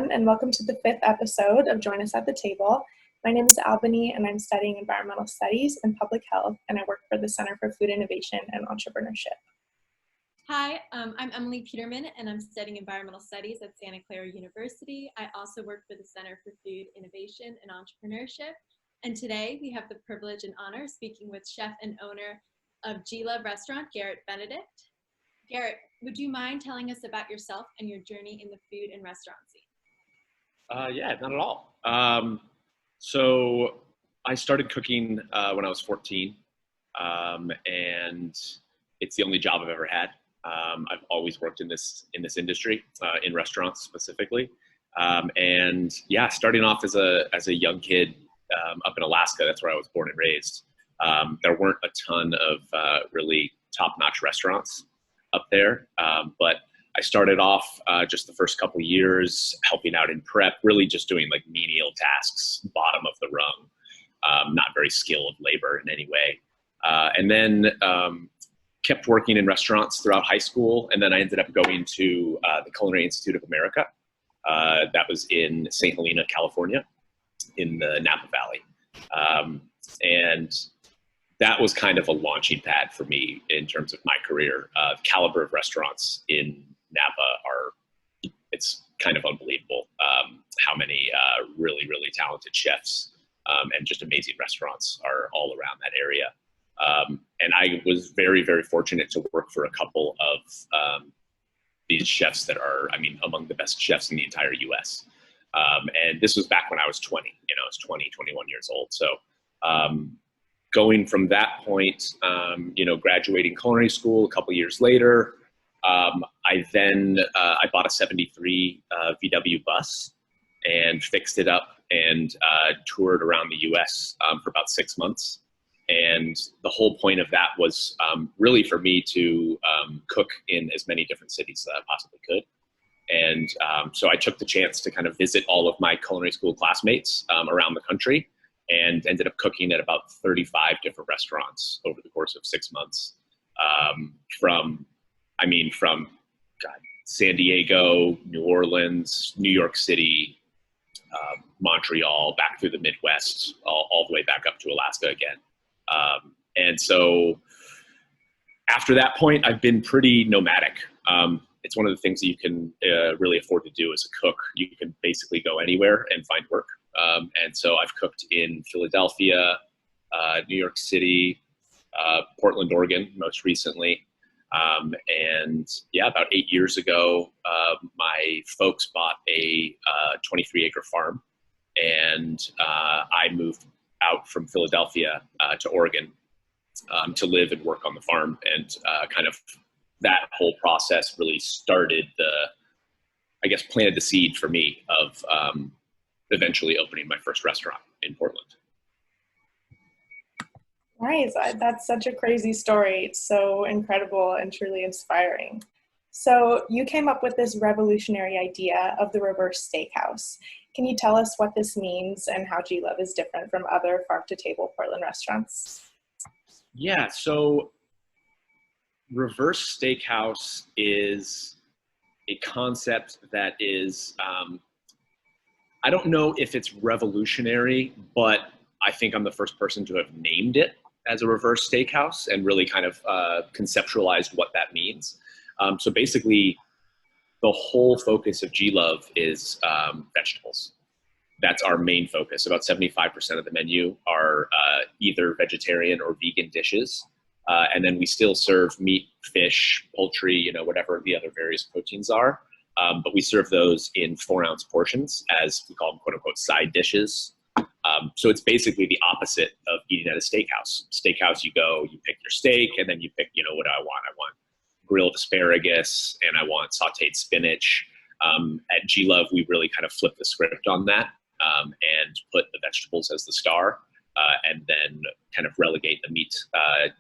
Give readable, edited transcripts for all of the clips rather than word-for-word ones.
everyone, and welcome to the fifth episode of Join Us at the Table. My name is Albanie, and I'm studying environmental studies and public health, and I work for the Center for Food Innovation and Entrepreneurship. Hi, I'm Emily Petermann, and I'm studying environmental studies at Santa Clara University. I also work for the Center for Food Innovation and Entrepreneurship. And today we have the privilege and honor of speaking with chef and owner of G-Love Restaurant, Garrett Benedict. Garrett, would you mind telling us about yourself and your journey in the food and restaurant scene? Yeah, not at all. So I started cooking when I was 14, and it's the only job I've ever had. I've always worked in this industry, in restaurants specifically, and yeah, starting off as a young kid up in Alaska. That's where I was born and raised. There weren't a ton of really top-notch restaurants up there, but I started off just the first couple years helping out in prep, really just doing like menial tasks, bottom of the rung, not very skilled labor in any way. And then kept working in restaurants throughout high school. And then I ended up going to the Culinary Institute of America. That was in St. Helena, California, in the Napa Valley. And that was kind of a launching pad for me in terms of my career. The caliber of restaurants in Napa it's kind of unbelievable how many really, really talented chefs and just amazing restaurants are all around that area. And I was very, very fortunate to work for a couple of these chefs that are, among the best chefs in the entire US. And this was back when I was 20, I was 20, 21 years old. So going from that point, graduating culinary school a couple years later, I bought a 73 VW bus and fixed it up and toured around the US for about 6 months. And the whole point of that was really for me to cook in as many different cities that I possibly could. And so I took the chance to kind of visit all of my culinary school classmates around the country and ended up cooking at about 35 different restaurants over the course of 6 months. From San Diego, New Orleans, New York City, Montreal, back through the Midwest, all the way back up to Alaska again. And so after that point, I've been pretty nomadic. It's one of the things that you can really afford to do as a cook. You can basically go anywhere and find work. And so I've cooked in Philadelphia, New York City, Portland, Oregon, most recently. And yeah, about 8 years ago, my folks bought a 23-acre farm, and I moved out from Philadelphia to Oregon to live and work on the farm. And kind of that whole process really started planted the seed for me of eventually opening my first restaurant in Portland. Nice. That's such a crazy story. It's so incredible and truly inspiring. So you came up with this revolutionary idea of the reverse steakhouse. Can you tell us what this means and how G-Love is different from other farm-to-table Portland restaurants? Yeah, so reverse steakhouse is a concept that is, I don't know if it's revolutionary, but I think I'm the first person to have named it as a reverse steakhouse and really kind of conceptualized what that means. So basically, the whole focus of G-Love is vegetables. That's our main focus. About 75% of the menu are either vegetarian or vegan dishes. And then we still serve meat, fish, poultry, whatever the other various proteins are. But we serve those in 4-ounce portions, as we call them, quote unquote, side dishes. So it's basically the opposite of eating at a steakhouse. Steakhouse, you go, you pick your steak, and then you pick, what do I want? I want grilled asparagus, and I want sauteed spinach. At G-Love, we really kind of flipped the script on that and put the vegetables as the star, and then kind of relegate the meat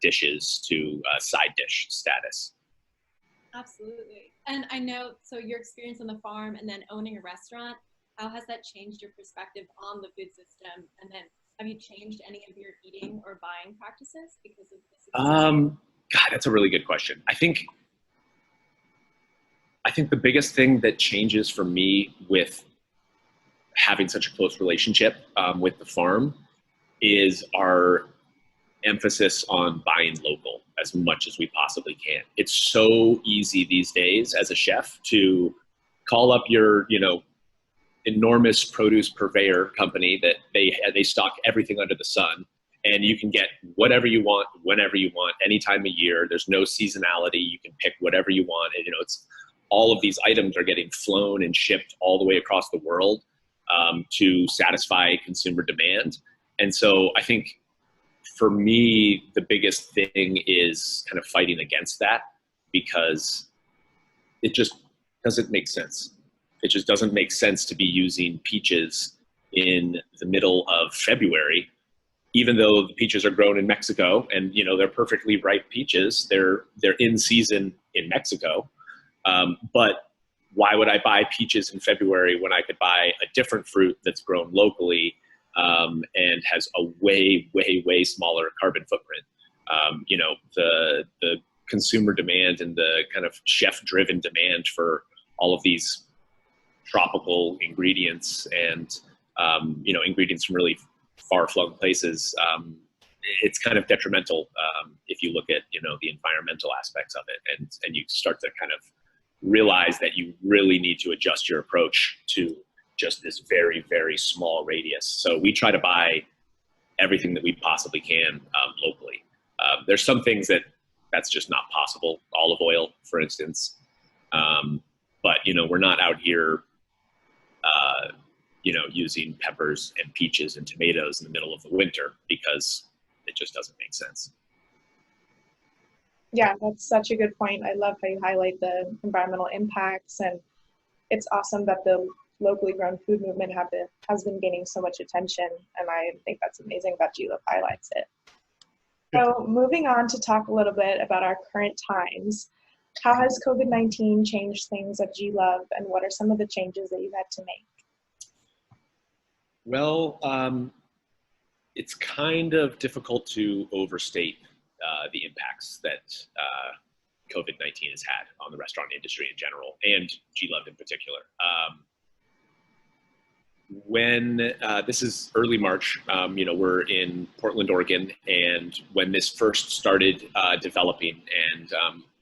dishes to side dish status. Absolutely. And I know, so your experience on the farm and then owning a restaurant, how has that changed your perspective on the food system? And then have you changed any of your eating or buying practices because of this experience? God, that's a really good question. I think the biggest thing that changes for me with having such a close relationship with the farm is our emphasis on buying local as much as we possibly can. It's so easy these days as a chef to call up your, enormous produce purveyor company that they stock everything under the sun, and you can get whatever you want, whenever you want, any time of year. There's no seasonality. You can pick whatever you want. And, it's all of these items are getting flown and shipped all the way across the world to satisfy consumer demand. And so I think for me, the biggest thing is kind of fighting against that, because it just doesn't make sense. It just doesn't make sense to be using peaches in the middle of February, even though the peaches are grown in Mexico and, they're perfectly ripe peaches. They're in season in Mexico. But why would I buy peaches in February when I could buy a different fruit that's grown locally and has a way, way, way smaller carbon footprint? The consumer demand and the kind of chef-driven demand for all of these tropical ingredients and, ingredients from really far-flung places, it's kind of detrimental if you look at, the environmental aspects of it. And you start to kind of realize that you really need to adjust your approach to just this very, very small radius. So we try to buy everything that we possibly can locally. There's some things that's just not possible. Olive oil, for instance. But, we're not out here, using peppers and peaches and tomatoes in the middle of the winter, because it just doesn't make sense. Yeah, that's such a good point. I love how you highlight the environmental impacts, and it's awesome that the locally grown food movement has been gaining so much attention, and I think that's amazing that GLove highlights it. So moving on to talk a little bit about our current times, how has COVID-19 changed things at GLove, and what are some of the changes that you've had to make? Well, it's kind of difficult to overstate the impacts that COVID-19 has had on the restaurant industry in general, and GLove in particular. When this is early March, we're in Portland, Oregon, and when this first started developing, and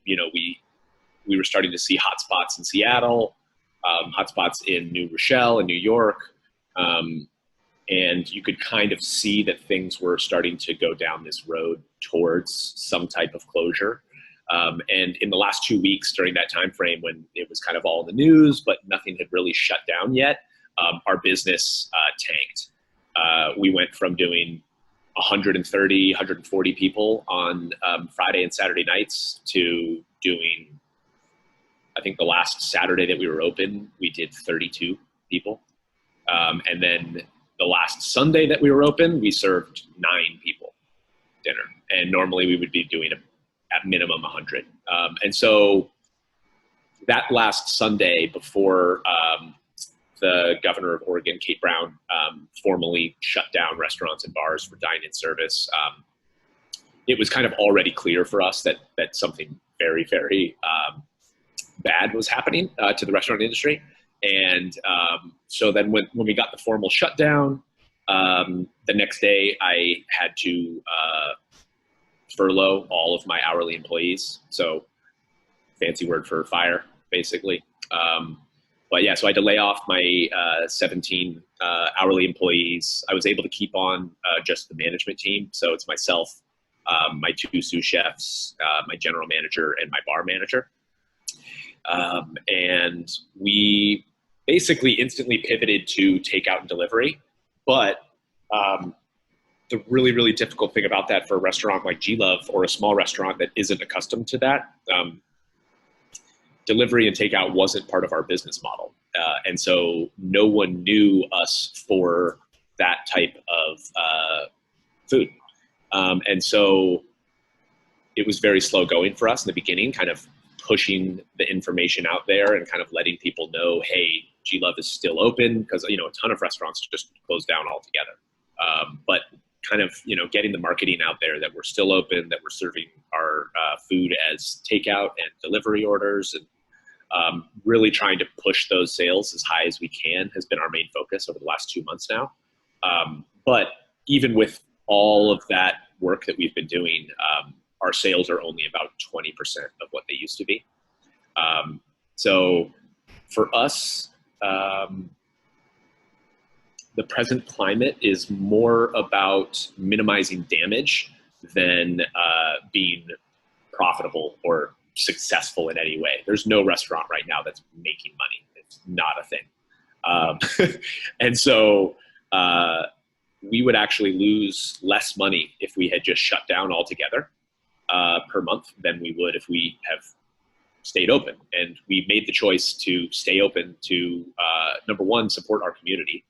we were starting to see hotspots in Seattle, hotspots in New Rochelle and New York, and you could kind of see that things were starting to go down this road towards some type of closure. And in the last 2 weeks during that time frame, when it was kind of all in the news, but nothing had really shut down yet, our business tanked. We went from doing 130, 140 people on Friday and Saturday nights to doing, I think the last Saturday that we were open, we did 32 people. And then the last Sunday that we were open, we served 9 people dinner. And normally we would be doing at minimum 100. And so that last Sunday, before the governor of Oregon, Kate Brown, formally shut down restaurants and bars for dine-in service, it was kind of already clear for us that something very, very bad was happening to the restaurant industry. And so then when we got the formal shutdown, the next day I had to furlough all of my hourly employees. So fancy word for fire, basically. But yeah, so I had to lay off my 17 hourly employees. I was able to keep on just the management team. So it's myself, my 2 sous chefs, my general manager, and my bar manager. And we basically instantly pivoted to takeout and delivery. But the really, really difficult thing about that for a restaurant like GLove, or a small restaurant that isn't accustomed to that, delivery and takeout wasn't part of our business model. And so no one knew us for that type of food. And so it was very slow going for us in the beginning, kind of pushing the information out there and kind of letting people know, hey, GLove is still open, because, a ton of restaurants just closed down altogether. But kind of, getting the marketing out there that we're still open, that we're serving our food as takeout and delivery orders. And really trying to push those sales as high as we can has been our main focus over the last 2 months now. But even with all of that work that we've been doing, our sales are only about 20% of what they used to be. So for us, the present climate is more about minimizing damage than being profitable or successful in any way. There's no restaurant right now that's making money. It's not a thing. And so we would actually lose less money if we had just shut down altogether per month than we would if we have stayed open. And we made the choice to stay open to, number one, support our community.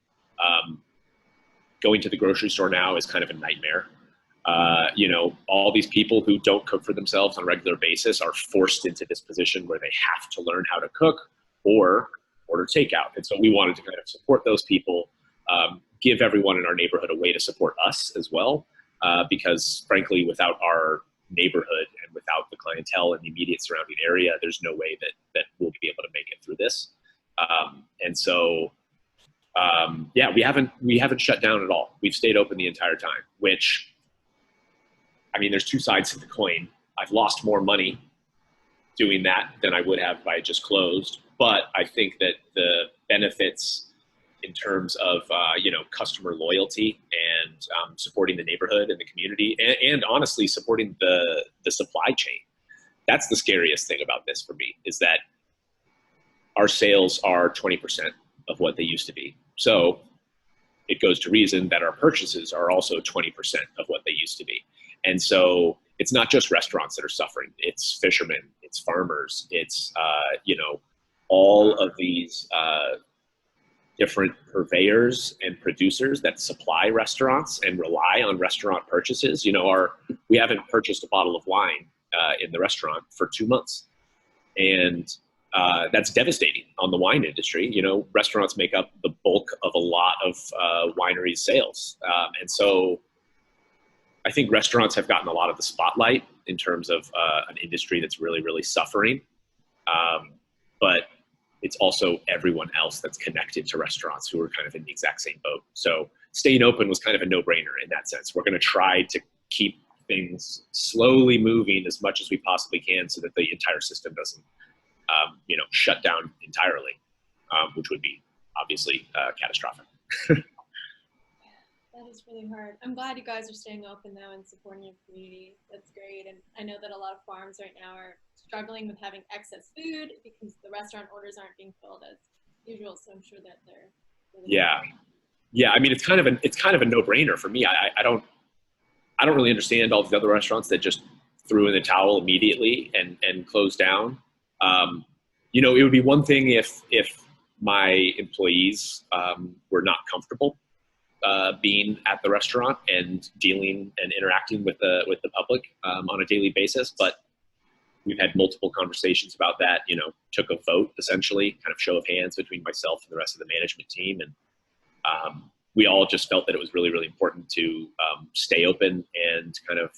Going to the grocery store now is kind of a nightmare. All these people who don't cook for themselves on a regular basis are forced into this position where they have to learn how to cook or order takeout. And so we wanted to kind of support those people, give everyone in our neighborhood a way to support us as well. Because frankly, without our neighborhood and without the clientele in the immediate surrounding area, there's no way that we'll be able to make it through this. And so, we haven't shut down at all. We've stayed open the entire time, which, I mean, there's two sides to the coin. I've lost more money doing that than I would have if I had just closed. But I think that the benefits in terms of, customer loyalty and supporting the neighborhood and the community and honestly supporting the supply chain. That's the scariest thing about this for me, is that our sales are 20% of what they used to be. So it goes to reason that our purchases are also 20% of what they used to be. And so it's not just restaurants that are suffering. It's fishermen, it's farmers, it's, all of these different purveyors and producers that supply restaurants and rely on restaurant purchases. We haven't purchased a bottle of wine in the restaurant for 2 months. And that's devastating on the wine industry. Restaurants make up the bulk of a lot of wineries' sales. And so I think restaurants have gotten a lot of the spotlight in terms of an industry that's really, really suffering. But it's also everyone else that's connected to restaurants who are kind of in the exact same boat. So staying open was kind of a no-brainer in that sense. We're going to try to keep things slowly moving as much as we possibly can so that the entire system doesn't shut down entirely, which would be obviously catastrophic. That is really hard. I'm glad you guys are staying open though and supporting your community. That's great. And I know that a lot of farms right now are struggling with having excess food because the restaurant orders aren't being filled as usual. So I'm sure that they're really Yeah. I mean, it's kind of a no-brainer for me. I don't really understand all these other restaurants that just threw in the towel immediately and closed down. It would be one thing if my employees were not comfortable being at the restaurant and dealing and interacting with the public on a daily basis. But we've had multiple conversations about that, took a vote, essentially, kind of show of hands between myself and the rest of the management team. And we all just felt that it was really, really important to stay open and kind of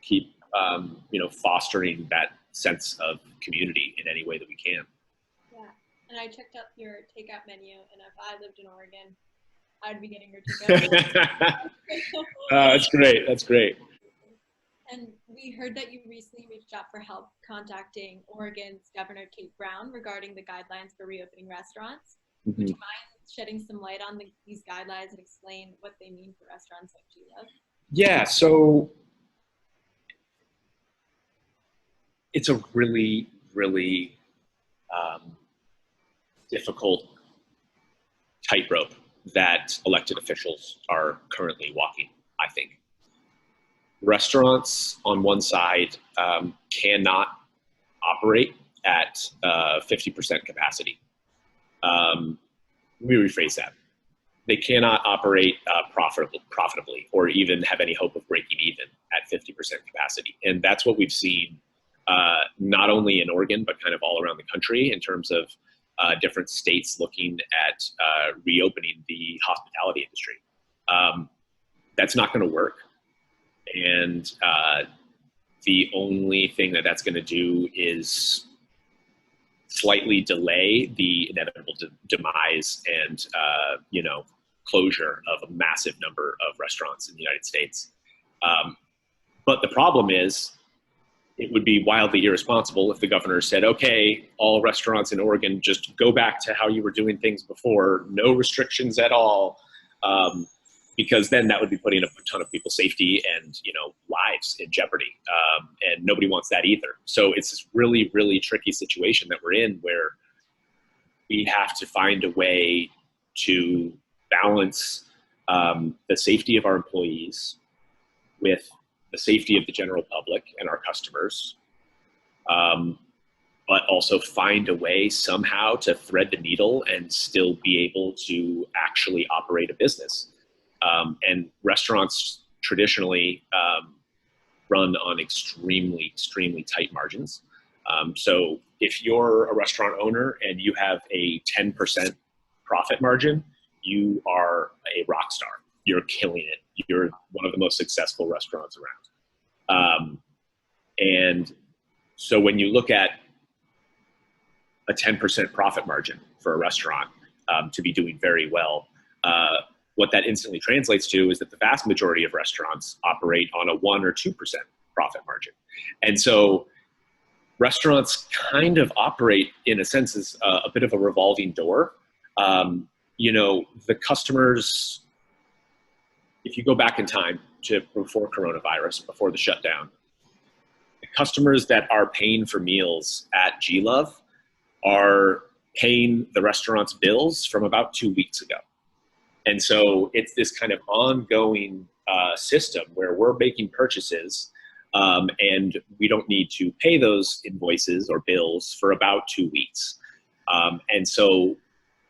keep, fostering that sense of community in any way that we can. Yeah. And I checked out your takeout menu, and if I lived in Oregon, I'd be getting your takeout. That's great. And we heard that you recently reached out for help contacting Oregon's Governor Kate Brown regarding the guidelines for reopening restaurants. Mm-hmm. Would you mind shedding some light on these guidelines and explain what they mean for restaurants like G-Love? Yeah, so it's a really, really difficult tightrope that elected officials are currently walking, I think. Restaurants on one side cannot operate at 50% capacity. Let me rephrase that. They cannot operate profitably or even have any hope of breaking even at 50% capacity. And that's what we've seen not only in Oregon, but kind of all around the country in terms of different states looking at reopening the hospitality industry. That's not going to work. And the only thing that's going to do is slightly delay the inevitable demise and, closure of a massive number of restaurants in the United States. But the problem is, it would be wildly irresponsible if the governor said, okay, all restaurants in Oregon, just go back to how you were doing things before, no restrictions at all, because then that would be putting a ton of people's safety and, lives in jeopardy. And nobody wants that either. So it's this really, really tricky situation that we're in, where we have to find a way to balance the safety of our employees with the safety of the general public and our customers, but also find a way somehow to thread the needle and still be able to actually operate a business. And restaurants traditionally run on extremely, extremely tight margins. So if you're a restaurant owner and you have a 10% profit margin, you are a rock star. You're killing it. You're one of the most successful restaurants around. And so when you look at a 10% profit margin for a restaurant to be doing very well, what that instantly translates to is that the vast majority of restaurants operate on a 1 or 2% profit margin. And so restaurants kind of operate, in a sense, as a bit of a revolving door. The customers, if you go back in time to before coronavirus, before the shutdown, the customers that are paying for meals at G-Love are paying the restaurant's bills from about 2 weeks ago. And so it's this kind of ongoing system where we're making purchases and we don't need to pay those invoices or bills for about 2 weeks. And so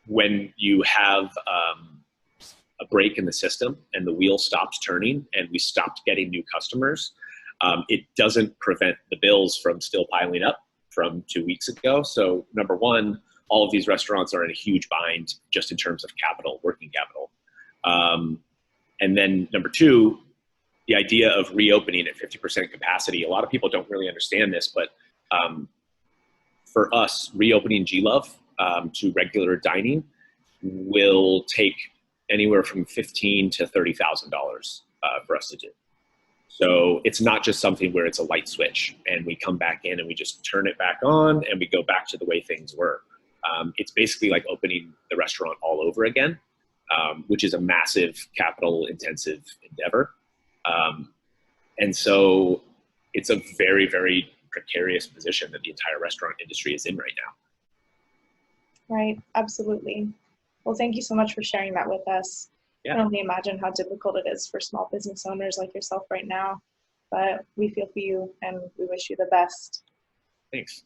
when you have a break in the system and the wheel stops turning and we stopped getting new customers, it doesn't prevent the bills from still piling up from 2 weeks ago. So number one, all of these restaurants are in a huge bind just in terms of capital, working capital. And then number two, the idea of reopening at 50% capacity. A lot of people don't really understand this, but for us, reopening G-Love to regular dining will take anywhere from $15,000 to $30,000 for us to do. So it's not just something where it's a light switch and we come back in and we just turn it back on and we go back to the way things were. It's basically like opening the restaurant all over again, which is a massive capital intensive endeavor. And so it's a very, very precarious position that the entire restaurant industry is in right now. Right, absolutely. Well, thank you so much for sharing that with us. Yeah. I can only imagine how difficult it is for small business owners like yourself right now, but we feel for you and we wish you the best. Thanks.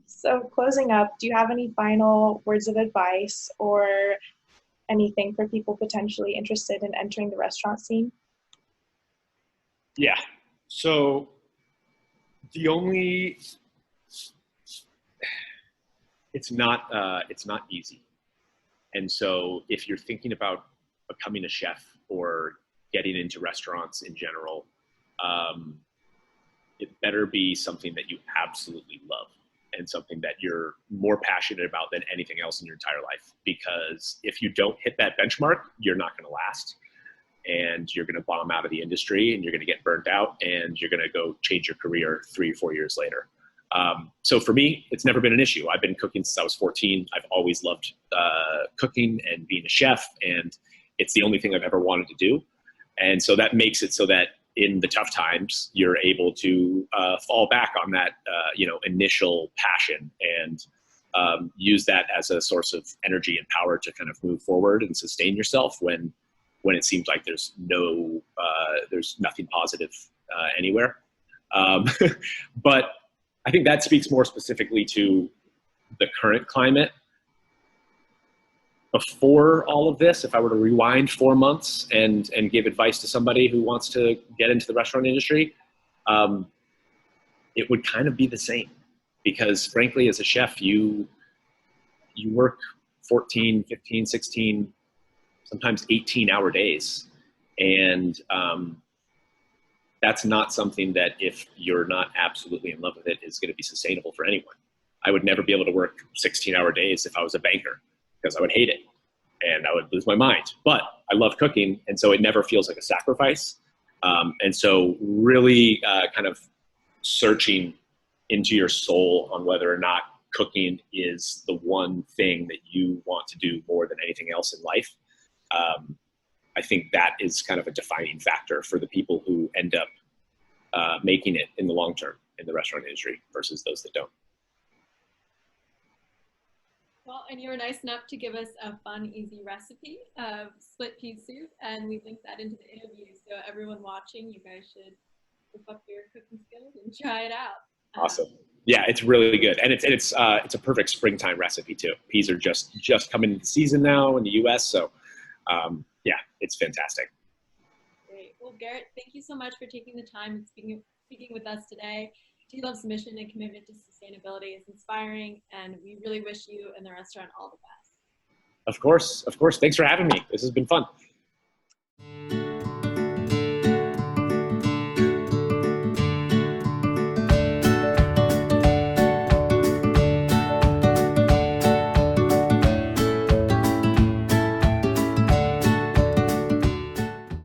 So closing up, do you have any final words of advice or anything for people potentially interested in entering the restaurant scene? Yeah. So it's not easy. And so if you're thinking about becoming a chef or getting into restaurants in general, it better be something that you absolutely love and something that you're more passionate about than anything else in your entire life. Because if you don't hit that benchmark, you're not going to last. And you're going to bomb out of the industry and you're going to get burnt out and you're going to go change your career 3 or 4 years later. So for me, it's never been an issue. I've been cooking since I was 14. I've always loved cooking and being a chef, and it's the only thing I've ever wanted to do. And so that makes it so that in the tough times, you're able to fall back on that initial passion and use that as a source of energy and power to kind of move forward and sustain yourself when it seems like there's nothing positive anywhere. But I think that speaks more specifically to the current climate. Before all of this, if I were to rewind 4 months and give advice to somebody who wants to get into the restaurant industry, it would kind of be the same. Because frankly, as a chef, you work 14, 15, 16, sometimes 18-hour days. And that's not something that, if you're not absolutely in love with it, is going to be sustainable for anyone. I would never be able to work 16-hour days if I was a banker, because I would hate it and I would lose my mind. But I love cooking, and so it never feels like a sacrifice. And so really kind of searching into your soul on whether or not cooking is the one thing that you want to do more than anything else in life. I think that is kind of a defining factor for the people who end up making it in the long term in the restaurant industry versus those that don't. Well, and you were nice enough to give us a fun, easy recipe of split pea soup, and we linked that into the interview. So everyone watching, you guys should whip up your cooking skills and try it out. Awesome. Yeah, it's really good, and it's a perfect springtime recipe too. Peas are just coming into season now in the U.S., so yeah, it's fantastic. Great. Well, Garrett, thank you so much for taking the time and speaking with us today. Tea Love's mission and commitment to sustainability is inspiring, and we really wish you and the restaurant all the best. Of course. Thanks for having me. This has been fun.